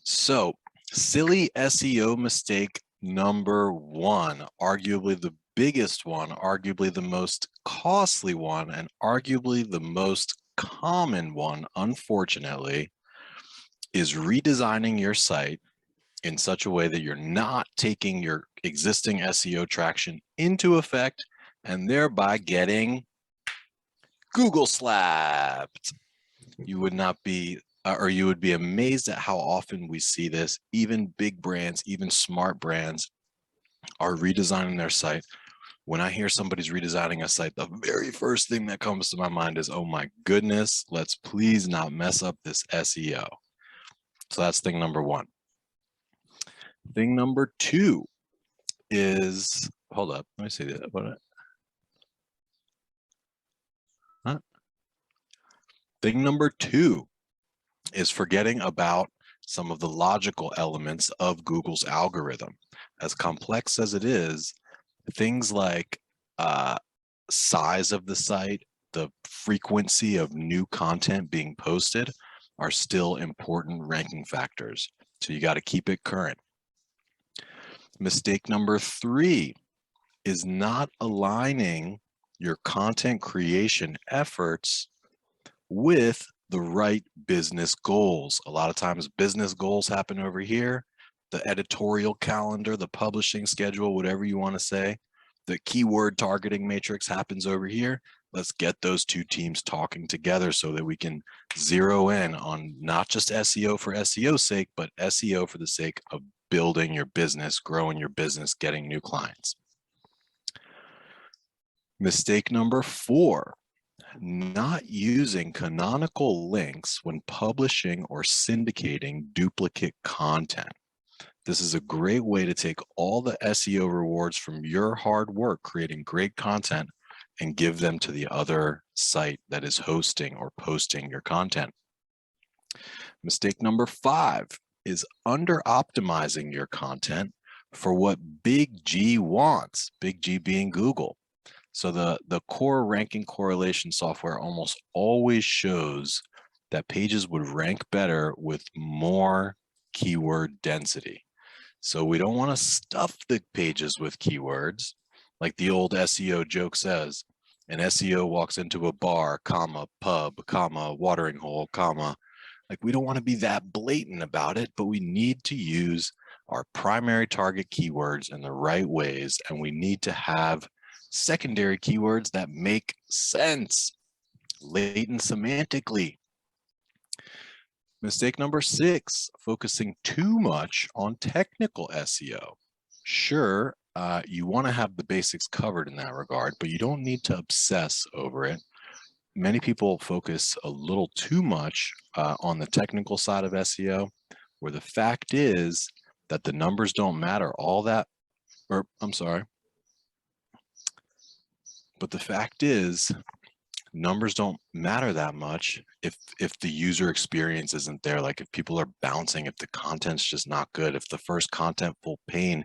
So, silly SEO mistake number one, arguably the biggest one, arguably the most costly one, and arguably the most common one, unfortunately, is redesigning your site in such a way that you're not taking your existing SEO traction into effect and thereby getting Google slapped. You would not be, or you would be amazed at how often we see this. Even big brands, even smart brands are redesigning their site. When I hear somebody's redesigning a site, the very first thing that comes to my mind is, oh my goodness, let's please not mess up this SEO. So that's thing number one. Thing number two is, hold up, let me see that. What? Huh? Thing number two is forgetting about some of the logical elements of Google's algorithm. As complex as it is, things like size of the site, the frequency of new content being posted are still important ranking factors. So you got to keep it current. Mistake number three is not aligning your content creation efforts with the right business goals. A lot of times business goals happen over here, the editorial calendar, the publishing schedule, whatever you want to say. The keyword targeting matrix happens over here. Let's get those two teams talking together so that we can zero in on not just SEO for SEO's sake, but SEO for the sake of building your business, growing your business, getting new clients. Mistake number four, not using canonical links when publishing or syndicating duplicate content. This is a great way to take all the SEO rewards from your hard work creating great content and give them to the other site that is hosting or posting your content. Mistake number five is under optimizing your content for what Big G wants, Big G being Google. So the core ranking correlation software almost always shows that pages would rank better with more keyword density. So we don't want to stuff the pages with keywords. Like the old SEO joke says, an SEO walks into a bar, comma, pub, comma, watering hole, comma. Like we don't want to be that blatant about it, but we need to use our primary target keywords in the right ways. And we need to have secondary keywords that make sense, latent semantically. Mistake number six, focusing too much on technical SEO. Sure, you want to have the basics covered in that regard, but you don't need to obsess over it. Many people focus a little too much on the technical side of SEO, where the fact is that the numbers don't matter all that, or I'm sorry, but the fact is numbers don't matter that much if the user experience isn't there. Like if people are bouncing, if the content's just not good, if the first contentful pane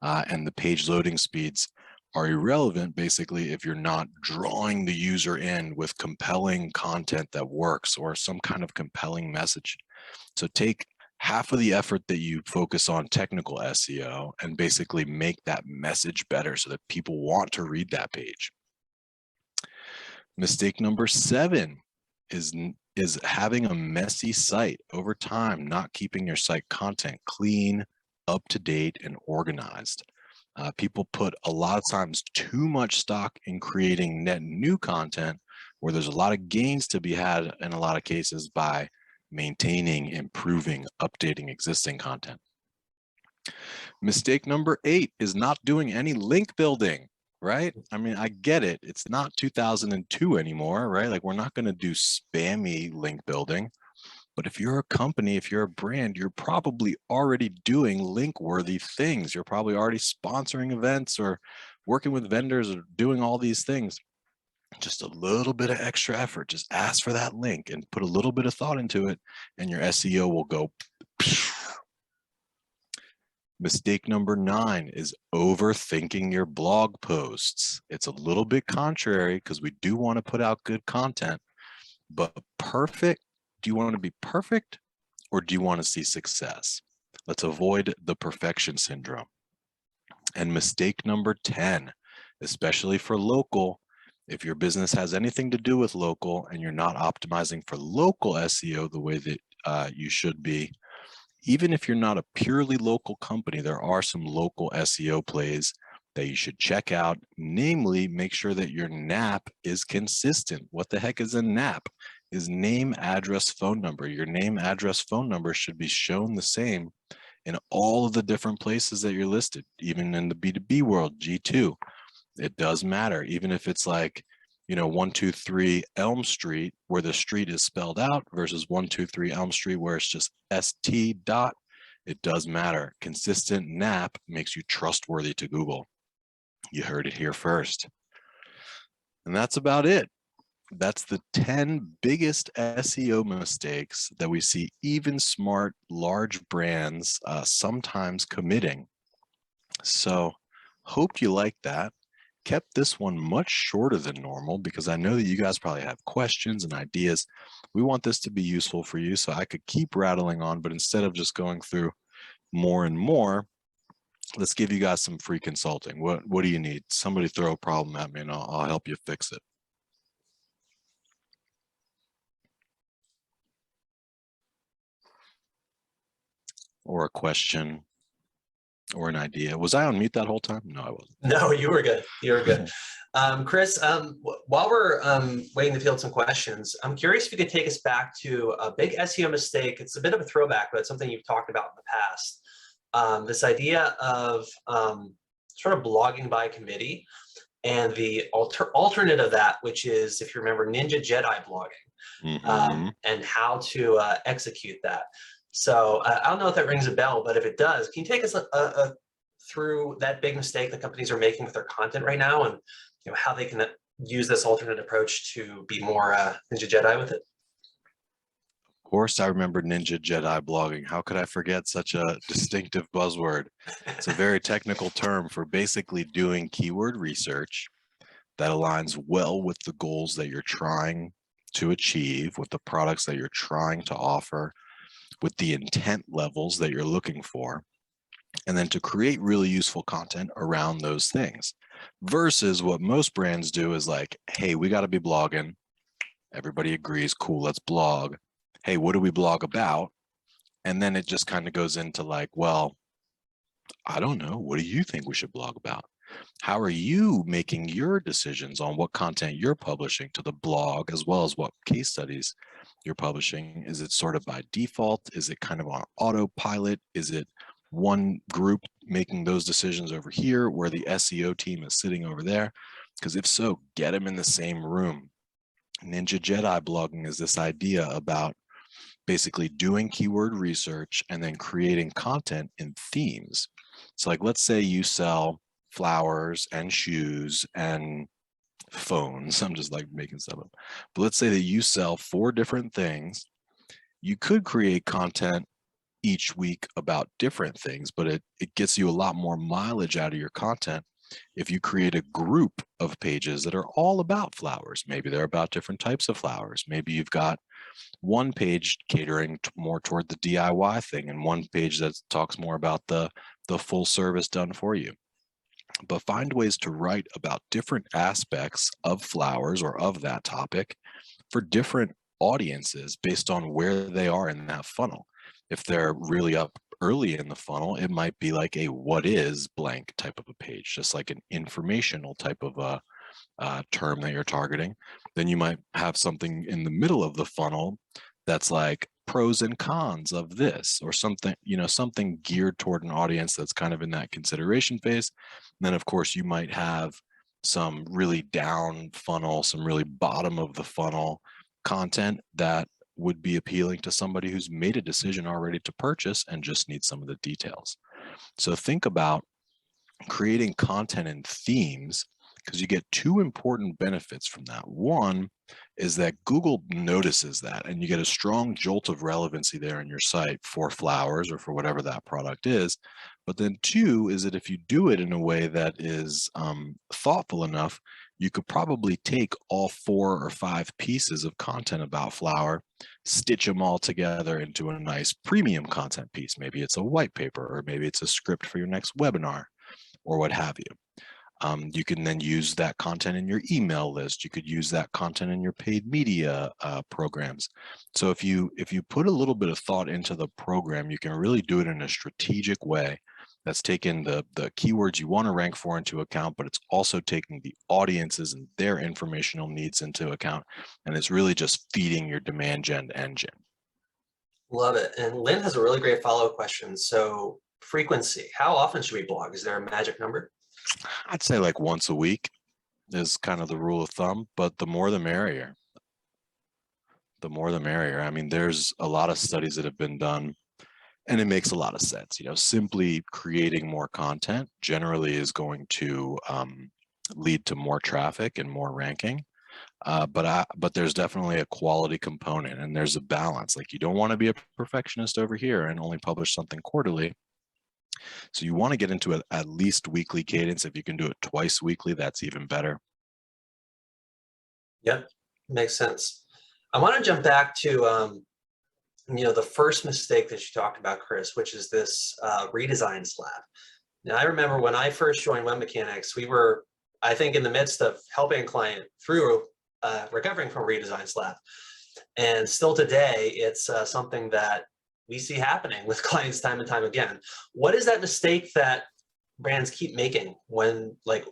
and the page loading speeds are irrelevant, basically, if you're not drawing the user in with compelling content that works or some kind of compelling message. So take half of the effort that you focus on technical SEO and basically make that message better so that people want to read that page. Mistake number seven is having a messy site over time, not keeping your site content clean, up to date, and organized. People put a lot of times too much stock in creating net new content where there's a lot of gains to be had in a lot of cases by maintaining, improving, updating existing content. Mistake number eight is not doing any link building. Right? I mean, I get it. It's not 2002 anymore, right? Like we're not going to do spammy link building. But if you're a company, if you're a brand, you're probably already doing link-worthy things. You're probably already sponsoring events or working with vendors or doing all these things. Just a little bit of extra effort. Just ask for that link and put a little bit of thought into it, and your SEO will go. Mistake number 9 is overthinking your blog posts. It's a little bit contrary because we do want to put out good content, but perfect. Do you want to be perfect or do you want to see success? Let's avoid the perfection syndrome. And mistake number 10, especially for local, if your business has anything to do with local and you're not optimizing for local SEO the way that you should be, even if you're not a purely local company, there are some local SEO plays that you should check out. Namely, make sure that your NAP is consistent. What the heck is a NAP? Is name, address, phone number. Your name, address, phone number should be shown the same in all of the different places that you're listed, even in the B2B world, G2. It does matter, even if it's like, 123 Elm Street, where the street is spelled out, versus 123 Elm Street, where it's just ST dot. It does matter. Consistent NAP makes you trustworthy to Google. You heard it here first. And that's about it. That's the 10 biggest SEO mistakes that we see even smart, large brands sometimes committing. So, hope you like that. Kept this one much shorter than normal because I know that you guys probably have questions and ideas. We want this to be useful for you, so I could keep rattling on, but instead of just going through more and more, let's give you guys some free consulting. What do you need? Somebody throw a problem at me and I'll help you fix it. Or a question or an idea. Was I on mute that whole time? No, I wasn't. No, you were good. You were good. Chris, while we're waiting to field some questions, I'm curious if you could take us back to a big SEO mistake. It's a bit of a throwback, but it's something you've talked about in the past. This idea of sort of blogging by committee, and the alternate of that, which is, if you remember, Ninja Jedi blogging, and how to execute that. So I don't know if that rings a bell, but if it does, can you take us through that big mistake that companies are making with their content right now, and how they can use this alternate approach to be more Ninja Jedi with it? Of course, I remember Ninja Jedi blogging. How could I forget such a distinctive buzzword? It's a very technical term for basically doing keyword research that aligns well with the goals that you're trying to achieve, with the products that you're trying to offer, with the intent levels that you're looking for, and then to create really useful content around those things. Versus what most brands do is like, hey, we got to be blogging. Everybody agrees, cool, let's blog. Hey, what do we blog about? And then it just kind of goes into like, well, I don't know. What do you think we should blog about? How are you making your decisions on what content you're publishing to the blog, as well as what case studies you're publishing? Is it sort of by default? Is it kind of on autopilot? Is it one group making those decisions over here where the SEO team is sitting over there? Because if so, get them in the same room. Ninja Jedi blogging is this idea about basically doing keyword research and then creating content in themes. So like, let's say you sell flowers and shoes and phones. I'm just like making stuff up. But let's say that you sell 4 different things. You could create content each week about different things, but it gets you a lot more mileage out of your content if you create a group of pages that are all about flowers. Maybe they're about different types of flowers. Maybe you've got one page catering more toward the DIY thing and one page that talks more about the full service done for you. But find ways to write about different aspects of flowers or of that topic for different audiences based on where they are in that funnel. If they're really up early in the funnel, it might be like a what is blank type of a page, just like an informational type of a term that you're targeting. Then you might have something in the middle of the funnel that's like pros and cons of this, or something, something geared toward an audience that's kind of in that consideration phase. And then of course you might have some really down funnel, some really bottom of the funnel content that would be appealing to somebody who's made a decision already to purchase and just needs some of the details. So think about creating content in themes, because you get 2 important benefits from that. One is that Google notices that, and you get a strong jolt of relevancy there in your site for flowers or for whatever that product is. But then 2 is that if you do it in a way that is thoughtful enough, you could probably take all 4 or 5 pieces of content about flour, stitch them all together into a nice premium content piece. Maybe it's a white paper, or maybe it's a script for your next webinar, or what have you. You can then use that content in your email list. You could use that content in your paid media programs. So if you put a little bit of thought into the program, you can really do it in a strategic way that's taking the keywords you want to rank for into account, but it's also taking the audiences and their informational needs into account. And it's really just feeding your demand gen engine. Love it. And Lynn has a really great follow-up question. So frequency, how often should we blog? Is there a magic number? I'd say like once a week is kind of the rule of thumb, but the more the merrier. The more the merrier. I mean, there's a lot of studies that have been done, and it makes a lot of sense. You know, simply creating more content generally is going to lead to more traffic and more ranking. But there's definitely a quality component, and there's a balance. Like, you don't want to be a perfectionist over here and only publish something quarterly. So you want to get into at least weekly cadence. If you can do it twice weekly, that's even better. Yep, makes sense. I want to jump back to the first mistake that you talked about, Chris, which is this redesign slab. Now, I remember when I first joined WebMechanix, we were, I think, in the midst of helping a client through recovering from redesign slab. And still today, it's something that we see happening with clients time and time again. What is that mistake that brands keep making when, like,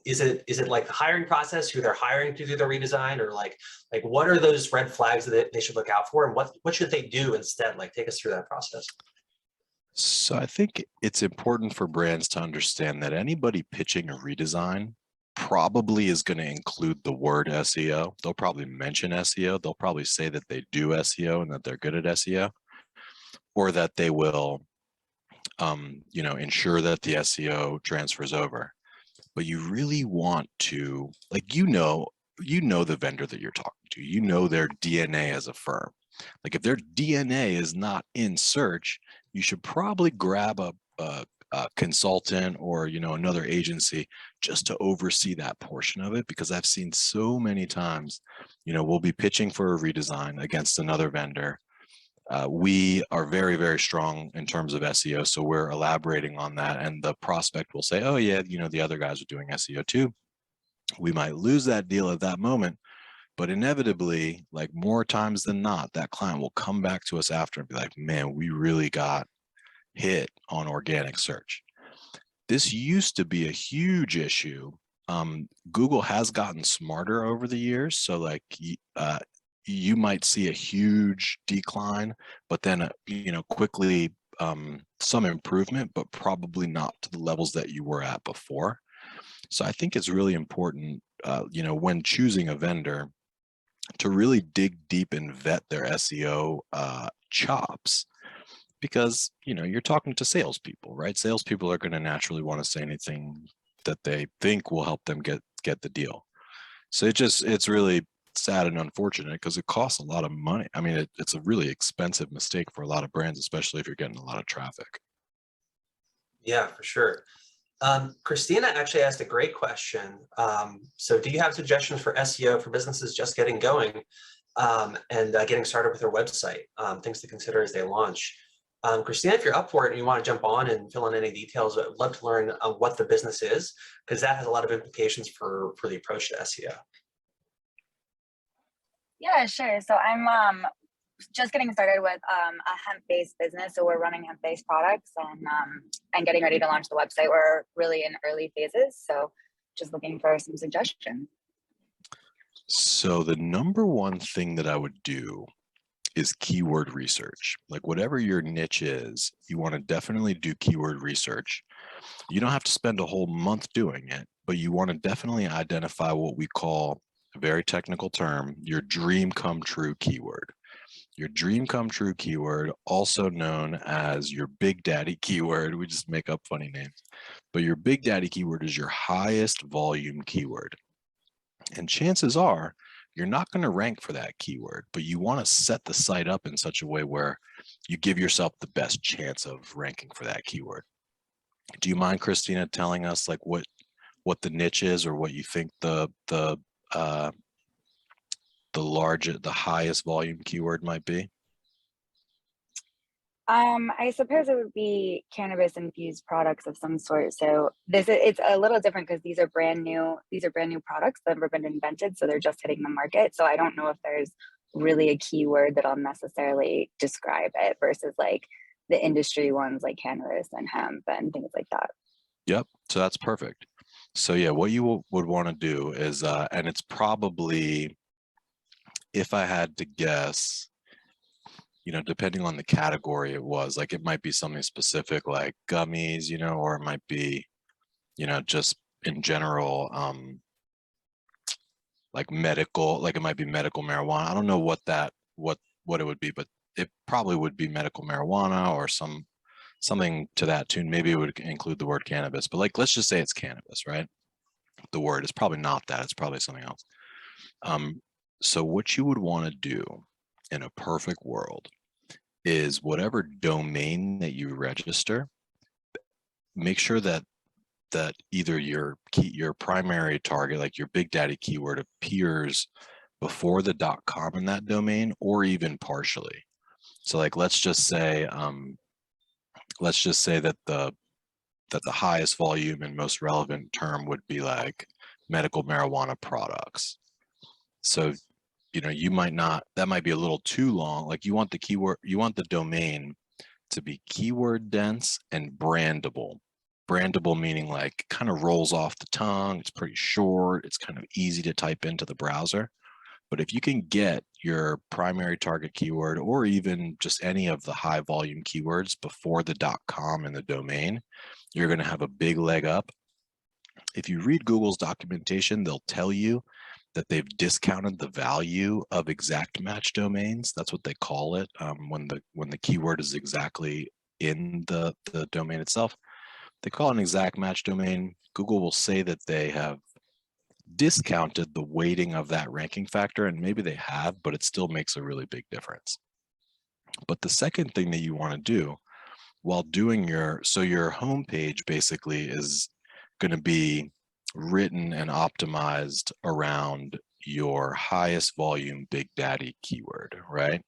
is it like the hiring process, who they're hiring to do the redesign, or like what are those red flags that they should look out for, and what should they do instead? Like, take us through that process. So I think it's important for brands to understand that anybody pitching a redesign probably is going to include the word SEO. They'll probably mention SEO. They'll probably say that they do SEO and that they're good at SEO, or that they will, ensure that the SEO transfers over. But you really want to, like, the vendor that you're talking to, their DNA as a firm. Like, if their DNA is not in search, you should probably grab a consultant or, another agency just to oversee that portion of it. Because I've seen so many times, we'll be pitching for a redesign against another vendor. We are very, very strong in terms of SEO, so we're elaborating on that, and the prospect will say, oh yeah, the other guys are doing SEO too. We might lose that deal at that moment, but inevitably, like more times than not, that client will come back to us after and be like, man, we really got hit on organic search. This used to be a huge issue. Google has gotten smarter over the years, so like you might see a huge decline, but then quickly some improvement, but probably not to the levels that you were at before. So I think it's really important, when choosing a vendor, to really dig deep and vet their SEO chops, because you're talking to salespeople, right? Salespeople are going to naturally want to say anything that they think will help them get the deal. So it's really sad and unfortunate, because it costs a lot of money. I mean, it's a really expensive mistake for a lot of brands, especially if you're getting a lot of traffic. Yeah, for sure. Christina actually asked a great question. So do you have suggestions for SEO for businesses just getting going and getting started with their website, things to consider as they launch? Christina, if you're up for it and you want to jump on and fill in any details, I'd love to learn what the business is, because that has a lot of implications for the approach to SEO. Yeah, sure. So I'm just getting started with a hemp-based business. So we're running hemp-based products and getting ready to launch the website. We're really in early phases, so just looking for some suggestions. So the number one thing that I would do is keyword research. Like, whatever your niche is, you want to definitely do keyword research. You don't have to spend a whole month doing it, but you want to definitely identify what we call, a very technical term, your dream come true keyword. Your dream come true keyword, also known as your big daddy keyword. We just make up funny names, but your big daddy keyword is your highest volume keyword. And chances are you're not going to rank for that keyword, but you want to set the site up in such a way where you give yourself the best chance of ranking for that keyword. Do you mind, Christina, telling us like what what the niche is, or what you think the highest volume keyword might be? I suppose it would be cannabis infused products of some sort. So it's a little different because these are brand new. These are brand new products that have never been invented, so they're just hitting the market. So I don't know if there's really a keyword that'll necessarily describe it versus like the industry ones like cannabis and hemp and things like that. Yep. So that's perfect. So yeah, what you would want to do is, and it's probably, if I had to guess, depending on the category it was, like it might be something specific like gummies, or it might be, just in general, like medical, like it might be medical marijuana. I don't know what it would be, but it probably would be medical marijuana or something to that tune. Maybe it would include the word cannabis, but like, let's just say it's cannabis, right? The word is probably not that, it's probably something else. So what you would want to do in a perfect world is whatever domain that you register, make sure that either your primary target, like your Big Daddy keyword, appears before the .com in that domain, or even partially. So like, let's just say that the highest volume and most relevant term would be like medical marijuana products. So you might not, that might be a little too long. Like you want the domain to be keyword dense and brandable. Brandable meaning like kind of rolls off the tongue. It's pretty short. It's kind of easy to type into the browser. But if you can get your primary target keyword, or even just any of the high volume keywords before the .com in the domain, you're going to have a big leg up. If you read Google's documentation, they'll tell you that they've discounted the value of exact match domains. That's what they call it, when the keyword is exactly in the domain itself. They call it an exact match domain. Google will say that they have discounted the weighting of that ranking factor, and maybe they have, but it still makes a really big difference. But the second thing that you want to do while doing your homepage basically is going to be written and optimized around your highest volume Big Daddy keyword, right?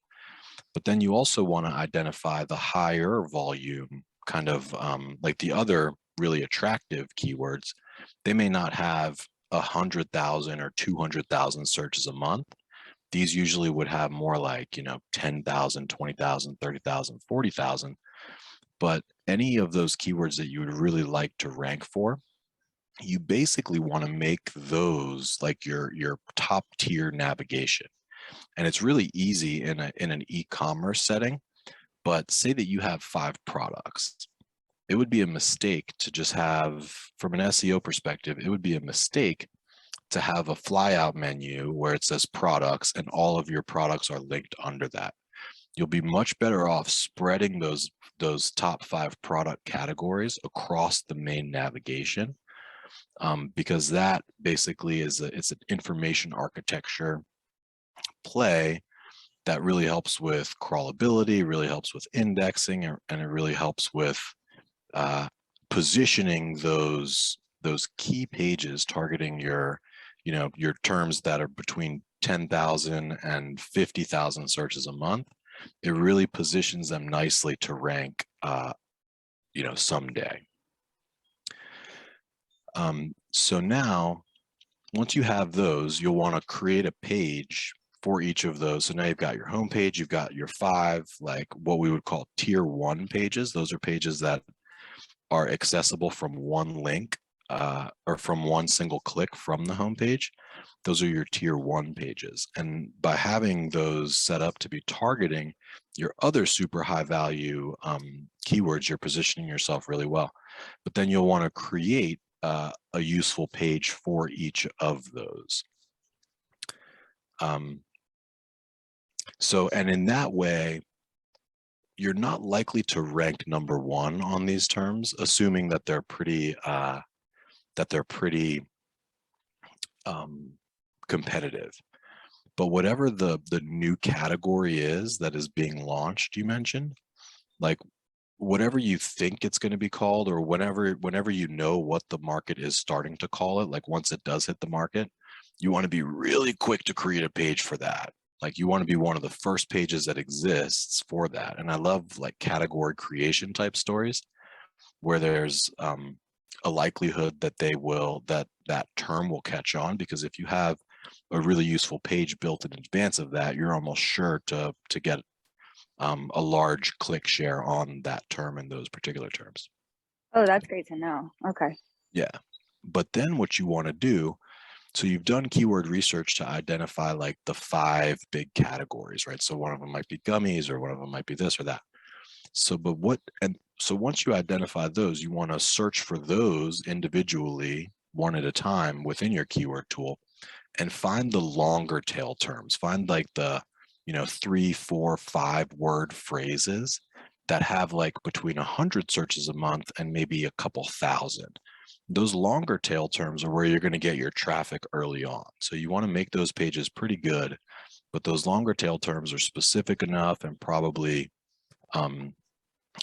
But then you also want to identify the higher volume kind of like the other really attractive keywords. They may not have 100,000 or 200,000 searches a month. These usually would have more like 10,000, 20,000, 30,000, 40,000. But any of those keywords that you would really like to rank for, you basically want to make those like your top tier navigation. And it's really easy in an e-commerce setting. But say that you have 5 products. It would be a mistake to just have, from an SEO perspective, it would be a mistake to have a flyout menu where it says products and all of your products are linked under that. You'll be much better off spreading those top 5 product categories across the main navigation, because that basically it's an information architecture play that really helps with crawlability, really helps with indexing, and it really helps with positioning those key pages, targeting your terms that are between 10,000 and 50,000 searches a month. It really positions them nicely to rank someday. So now, once you have those, you'll want to create a page for each of those. So now you've got your home page, you've got your 5, like what we would call tier 1 pages. Those are pages that are accessible from one link or from one single click from the home page. Those are your tier 1 pages. And by having those set up to be targeting your other super high value keywords, you're positioning yourself really well. But then you'll want to create a useful page for each of those. And in that way, you're not likely to rank number 1 on these terms, assuming that they're pretty competitive. But whatever the new category is that is being launched, you mentioned, like whatever you think it's going to be called, or whenever you know what the market is starting to call it, like once it does hit the market, you want to be really quick to create a page for that. Like you want to be one of the first pages that exists for that. And I love like category creation type stories where there's a likelihood that that term will catch on, because if you have a really useful page built in advance of that, you're almost sure to get a large click share on that term and those particular terms. Oh, that's great to know. Okay. Yeah. But then what you want to do, so you've done keyword research to identify like the 5 big categories, right? So one of them might be gummies, or one of them might be this or that. So, so once you identify those, you want to search for those individually, one at a time within your keyword tool, and find the longer tail terms. Find like the, 3, 4, 5 word phrases that have like between 100 searches a month and maybe a couple thousand. Those longer tail terms are where you're going to get your traffic early on. So you want to make those pages pretty good, but those longer tail terms are specific enough and probably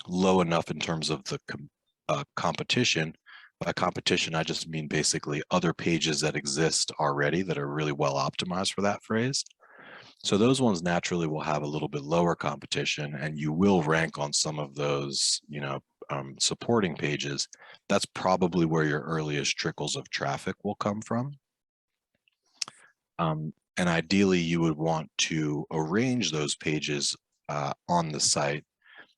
low enough in terms of the competition. By competition, I just mean basically other pages that exist already that are really well optimized for that phrase. So those ones naturally will have a little bit lower competition, and you will rank on some of those, supporting pages. That's probably where your earliest trickles of traffic will come from. And ideally, you would want to arrange those pages on the site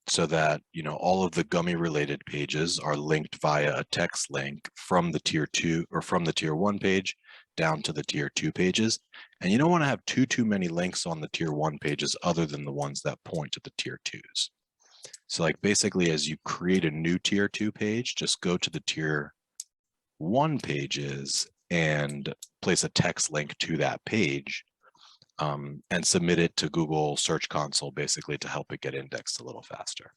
so that, all of the gummy related pages are linked via a text link from the tier 2 or from the tier 1 page down to the tier 2 pages. And you don't want to have too many links on the tier 1 pages other than the ones that point to the tier 2s. So like basically as you create a new tier 2 page, just go to the tier 1 pages and place a text link to that page, and submit it to Google Search Console basically to help it get indexed a little faster.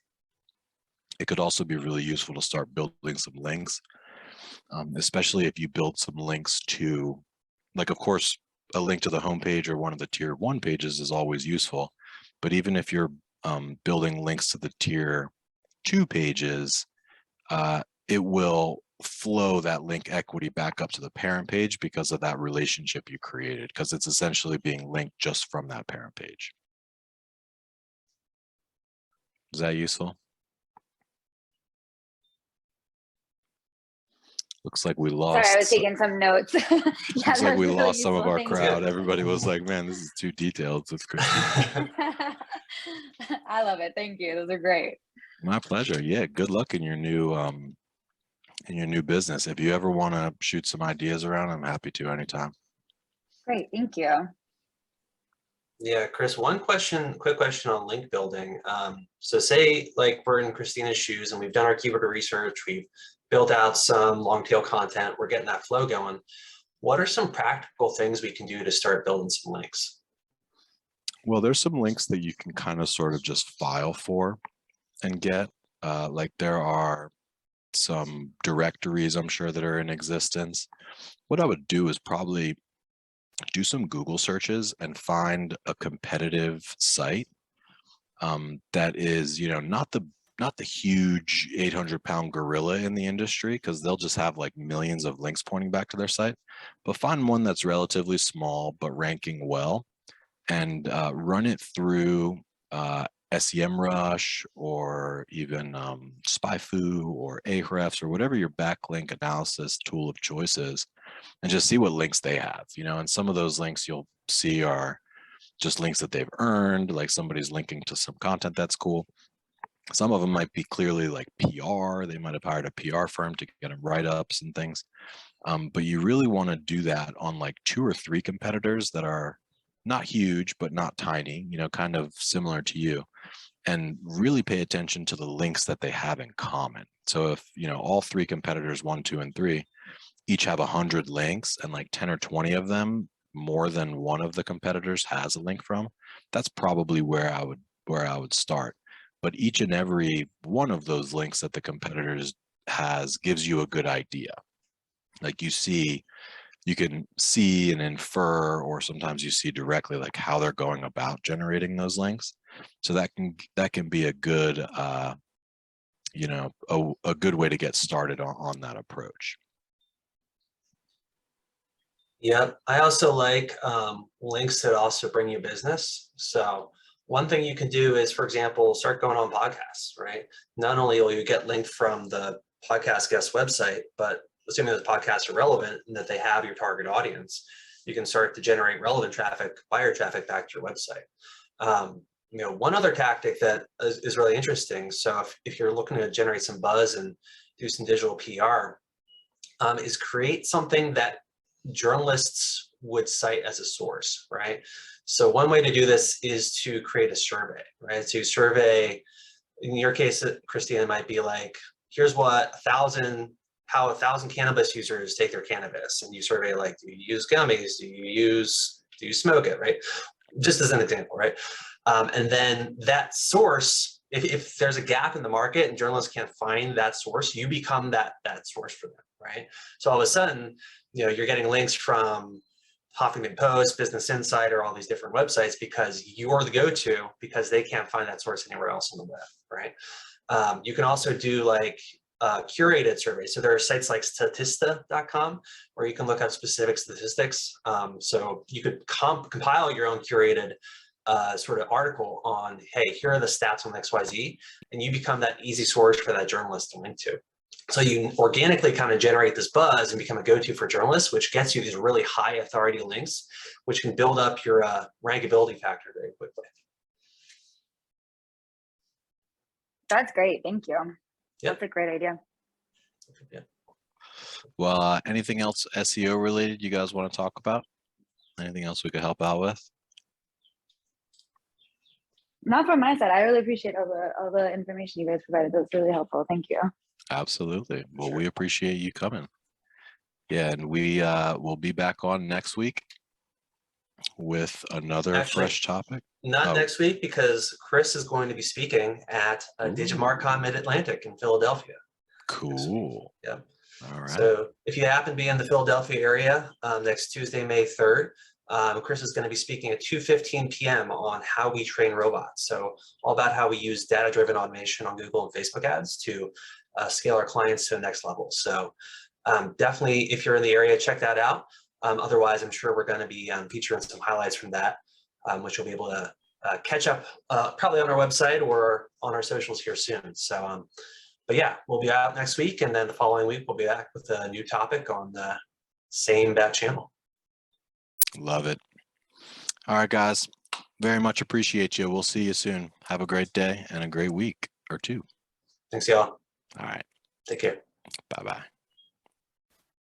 It could also be really useful to start building some links, especially if you build some links to, like, of course, a link to the homepage or one of the tier 1 pages is always useful. But even if you're building links to the tier 2 pages, it will flow that link equity back up to the parent page because of that relationship you created, because it's essentially being linked just from that parent page. Is that useful? Looks like we lost. Sorry, I was taking some notes. Looks like we lost some of our crowd. Everybody was like, man, this is too detailed. That's great. I love it. Thank you. Those are great. My pleasure. Yeah, good luck in your new business. If you ever want to shoot some ideas around, I'm happy to anytime. Great, thank you. Yeah, Chris, quick question on link building. So say like we're in Christina's shoes and we've done our keyword research, we've built out some long tail content, we're getting that flow going. What are some practical things we can do to start building some links? Well, there's some links that you can kind of sort of just file for and get. Like there are some directories, I'm sure, that are in existence. What I would do is probably do some Google searches and find a competitive site that is, not the huge 800-pound gorilla in the industry, because they'll just have like millions of links pointing back to their site, but find one that's relatively small but ranking well, and run it through SEMrush or even SpyFu or Ahrefs or whatever your backlink analysis tool of choice is, and just see what links they have. And some of those links you'll see are just links that they've earned, like somebody's linking to some content that's cool. Some of them might be clearly like PR. They might have hired a PR firm to get them write-ups and things. But you really want to do that on like 2 or 3 competitors that are not huge, but not tiny, kind of similar to you, and really pay attention to the links that they have in common. So if, all 3 competitors, 1, 2, and 3, each have 100 links, and like 10 or 20 of them, more than one of the competitors has a link from, that's probably where I would start. But each and every one of those links that the competitors has gives you a good idea. Like you can see and infer, or sometimes you see directly like how they're going about generating those links. So that can be a good you know, a good way to get started on that approach. Yep. I also like links that also bring you business. So one thing you can do is, for example, start going on podcasts, right? Not only will you get linked from the podcast guest website, but assuming those podcasts are relevant and that they have your target audience, you can start to generate relevant traffic, buyer traffic back to your website. You know, one other tactic that is really interesting. So if you're looking to generate some buzz and do some digital PR, is create something that journalists would cite as a source, right? So one way to do this is to create a survey, right? So you survey, in your case, Christina, it might be like, here's what how 1,000 cannabis users take their cannabis. And you survey like, do you use gummies? Do you smoke it, right? Just as an example, right? And then that source, if there's a gap in the market and journalists can't find that source, you become that source for them, right? So all of a sudden, you know, you're getting links from Huffington Post, Business Insider, all these different websites because you're the go-to because they can't find that source anywhere else on the web, right? You can also do like curated surveys. So there are sites like statista.com where you can look up specific statistics. So you could compile your own curated sort of article on, hey, here are the stats on XYZ, and you become that easy source for that journalist to link to. So you organically kind of generate this buzz and become a go-to for journalists, which gets you these really high authority links, which can build up your rankability factor very quickly. That's great. Thank you. Yep. That's a great idea. Yeah. Well, anything else SEO related you guys want to talk about? Anything else we could help out with? Not from my side. I really appreciate all the information you guys provided. That's really helpful. Thank you. Absolutely. Well, we appreciate you coming. Yeah, and we will be back on next week with another fresh topic. Not next week, because Chris is going to be speaking at DigiMarCon Mid-Atlantic in Philadelphia. Cool. Yeah. All right. So if you happen to be in the Philadelphia area next Tuesday, May 3rd, Chris is going to be speaking at 2:15 p.m. on how we train robots. So all about how we use data-driven automation on Google and Facebook ads to scale our clients to the next level. So definitely, if you're in the area, check that out. Otherwise, I'm sure we're going to be featuring some highlights from that, which you'll be able to catch up probably on our website or on our socials here soon. So, but yeah, we'll be out next week, and then the following week we'll be back with a new topic on the same bat channel. Love it. All right, guys. Very much appreciate you. We'll see you soon. Have a great day and a great week or two. Thanks, y'all. All right. Take care. Bye-bye.